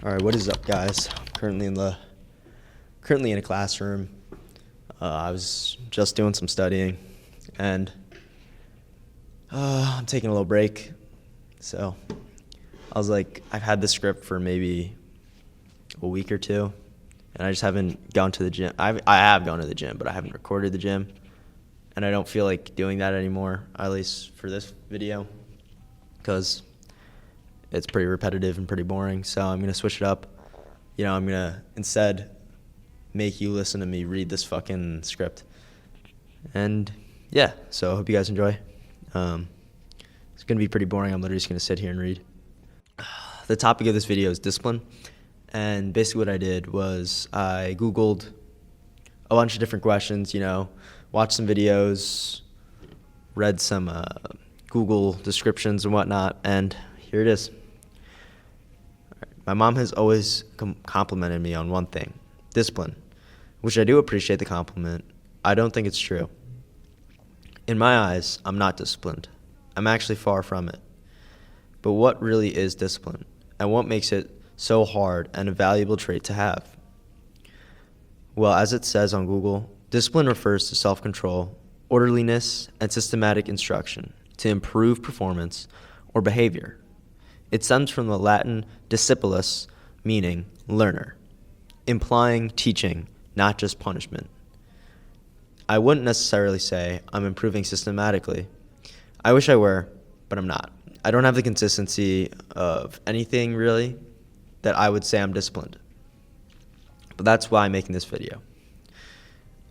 All right, what is up, guys? Currently in a classroom. I was just doing some studying, and I'm taking a little break. So I was like, I've had this script for maybe a week or two, and I just haven't gone to the gym. I have gone to the gym, but I haven't recorded the gym, and I don't feel like doing that anymore, at least for this video, because it's pretty repetitive and pretty boring. So I'm gonna switch it up. I'm gonna instead make you listen to me read this fucking script. And yeah, so I hope you guys enjoy. It's gonna be pretty boring. I'm literally just gonna sit here and read. The topic of this video is discipline. And basically what I did was I Googled a bunch of different questions, watched some videos, read some Google descriptions and whatnot, and here it is. My mom has always complimented me on one thing, discipline, which I do appreciate the compliment. I don't think it's true. In my eyes, I'm not disciplined. I'm actually far from it. But what really is discipline, and what makes it so hard and a valuable trait to have? Well, as it says on Google, discipline refers to self-control, orderliness, and systematic instruction to improve performance or behavior. It stems from the Latin discipulus, meaning learner, implying teaching, not just punishment. I wouldn't necessarily say I'm improving systematically. I wish I were, but I'm not. I don't have the consistency of anything really that I would say I'm disciplined. But that's why I'm making this video.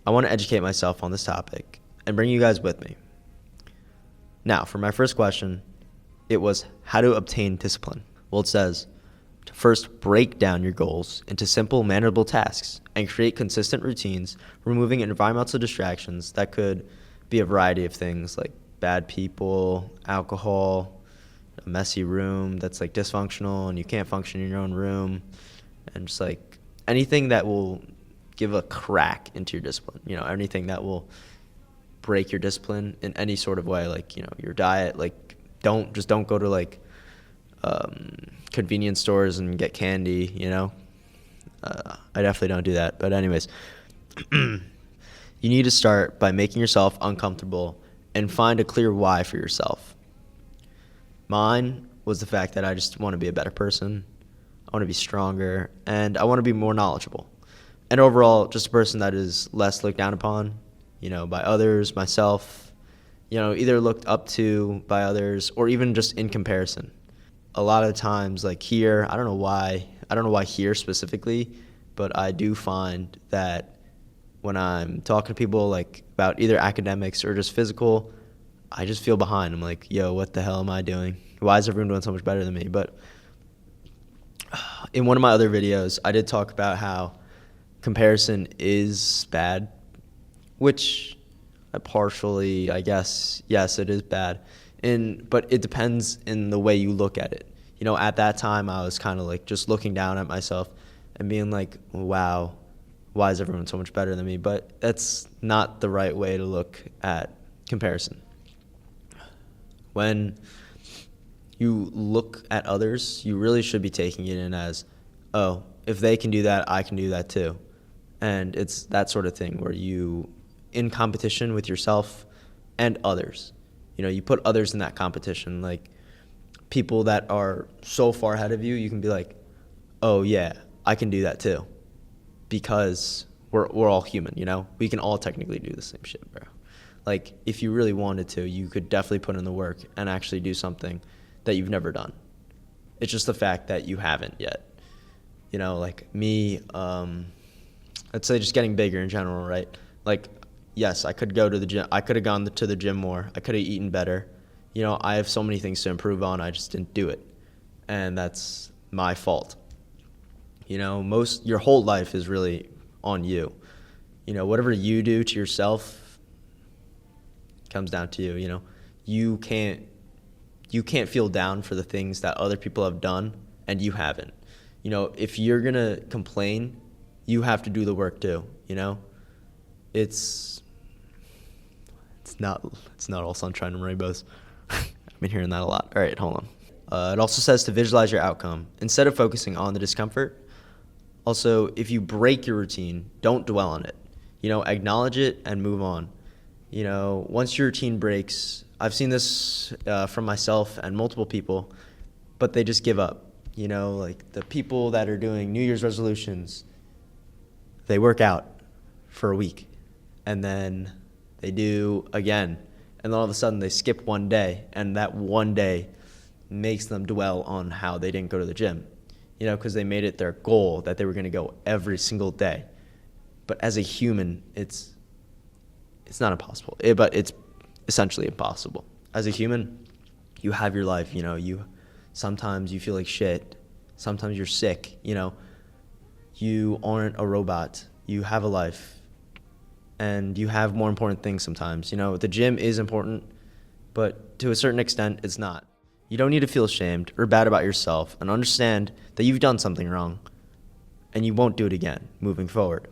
I want to educate myself on this topic and bring you guys with me. Now, for my first question, it was how to obtain discipline. Well, it says to first break down your goals into simple, manageable tasks and create consistent routines, removing environmental distractions that could be a variety of things like bad people, alcohol, a messy room that's like dysfunctional and you can't function in your own room, and just like anything that will give a crack into your discipline, anything that will break your discipline in any sort of way, like, your diet, like don't go to like convenience stores and get candy, I definitely don't do that. But anyways, you need to start by making yourself uncomfortable and find a clear why for yourself. Mine was the fact that I just want to be a better person. I want to be stronger, and I want to be more knowledgeable. And overall, just a person that is less looked down upon, by others, myself, either looked up to by others or even just in comparison. A lot of times, like here, I don't know why here specifically, but I do find that when I'm talking to people like about either academics or just physical, I just feel behind. I'm like, yo, what the hell am I doing? Why is everyone doing so much better than me? But in one of my other videos, I did talk about how comparison is bad, which I partially, I guess, yes, it is bad. But it depends in the way you look at it. At that time, I was kind of like just looking down at myself and being like, wow, why is everyone so much better than me? But that's not the right way to look at comparison. When you look at others, you really should be taking it in as, oh, if they can do that, I can do that too. And it's that sort of thing where you, in competition with yourself and others, you put others in that competition, like people that are so far ahead of you, you can be like, oh yeah, I can do that too, because we're all human, we can all technically do the same shit, bro. Like if you really wanted to, you could definitely put in the work and actually do something that you've never done. It's just the fact that you haven't yet. Like me, let's say just getting bigger in general, right? Like, yes, I could go to the gym. I could have gone to the gym more. I could have eaten better. I have so many things to improve on. I just didn't do it. And that's my fault. Your whole life is really on you. Whatever you do to yourself comes down to you. You can't feel down for the things that other people have done and you haven't. If you're going to complain, you have to do the work too, It's not all sunshine and rainbows. I've been hearing that a lot. All right, hold on. It also says to visualize your outcome instead of focusing on the discomfort. Also, if you break your routine, don't dwell on it. Acknowledge it and move on. Once your routine breaks, I've seen this from myself and multiple people, but they just give up. Like the people that are doing New Year's resolutions, they work out for a week, and then they do again, and then all of a sudden they skip one day, and that one day makes them dwell on how they didn't go to the gym, because they made it their goal that they were going to go every single day. But as a human, it's not impossible, but it's essentially impossible. As a human, you have your life, sometimes you feel like shit, sometimes you're sick, you aren't a robot, you have a life, and you have more important things sometimes. The gym is important, but to a certain extent, it's not. You don't need to feel ashamed or bad about yourself, and understand that you've done something wrong, and you won't do it again moving forward.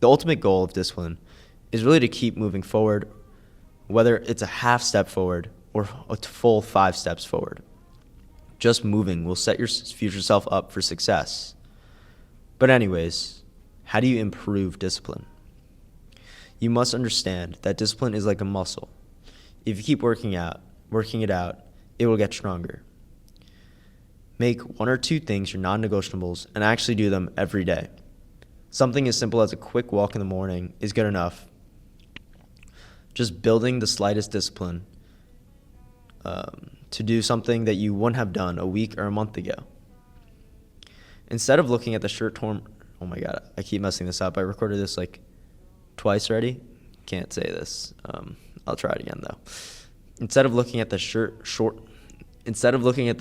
The ultimate goal of discipline is really to keep moving forward, whether it's a half step forward or a full 5 steps forward. Just moving will set your future self up for success. But anyways, how do you improve discipline? You must understand that discipline is like a muscle. If you keep working it out, it will get stronger. Make 1 or 2 things your non-negotiables and actually do them every day. Something as simple as a quick walk in the morning is good enough. Just building the slightest discipline to do something that you wouldn't have done a week or a month ago. Instead of looking at the short-term, oh my God, I keep messing this up. I recorded this like twice already. Can't say this. I'll try it again though. Instead of looking at the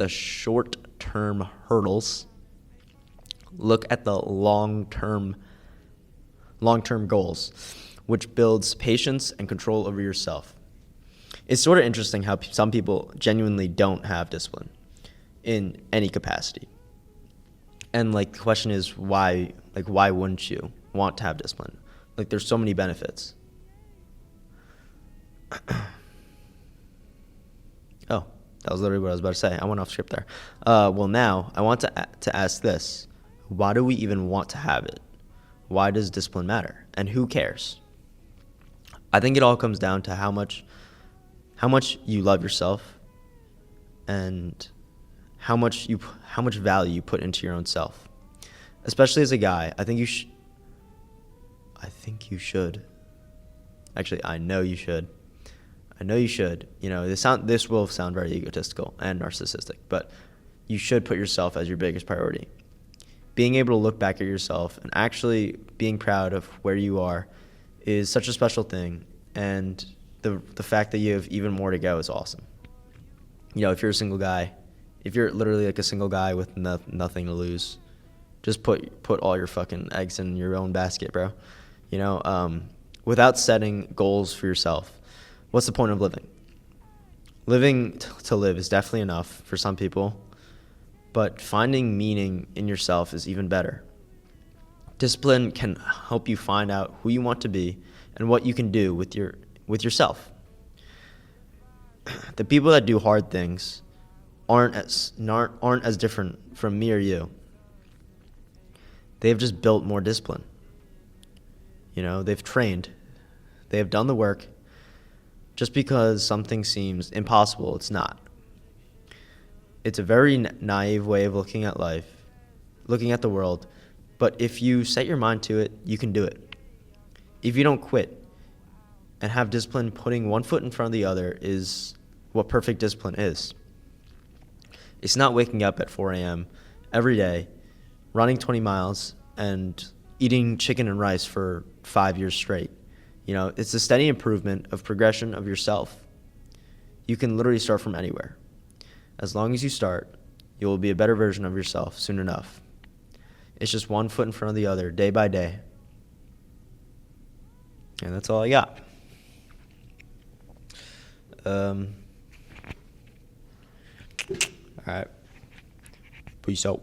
short-term hurdles, look at the long-term goals, which builds patience and control over yourself. It's sort of interesting how some people genuinely don't have discipline in any capacity. And the question is why wouldn't you want to have discipline? There's so many benefits. Oh, that was literally what I was about to say. I went off script there. Well, now I want to ask this. Why do we even want to have it? Why does discipline matter? And who cares? I think it all comes down to how much you love yourself and how much value you put into your own self. Especially as a guy, I think you should. Actually, I know you should. This will sound very egotistical and narcissistic, but you should put yourself as your biggest priority. Being able to look back at yourself and actually being proud of where you are is such a special thing, and the fact that you have even more to go is awesome. If you're a single guy, if you're literally a single guy with nothing to lose, just put all your fucking eggs in your own basket, bro. Without setting goals for yourself, what's the point of living? Living to live is definitely enough for some people, but finding meaning in yourself is even better. Discipline can help you find out who you want to be and what you can do with yourself. The people that do hard things aren't as different from me or you. They've just built more discipline. They've trained. They have done the work. Just because something seems impossible, it's not. It's a very naive way of looking at life, looking at the world. But if you set your mind to it, you can do it. If you don't quit and have discipline, putting one foot in front of the other is what perfect discipline is. It's not waking up at 4 a.m. every day, running 20 miles, and eating chicken and rice for 5 years straight. It's a steady improvement of progression of yourself. You can literally start from anywhere. As long as you start, you will be a better version of yourself soon enough. It's just one foot in front of the other, day by day. And that's all I got. All right. Peace out.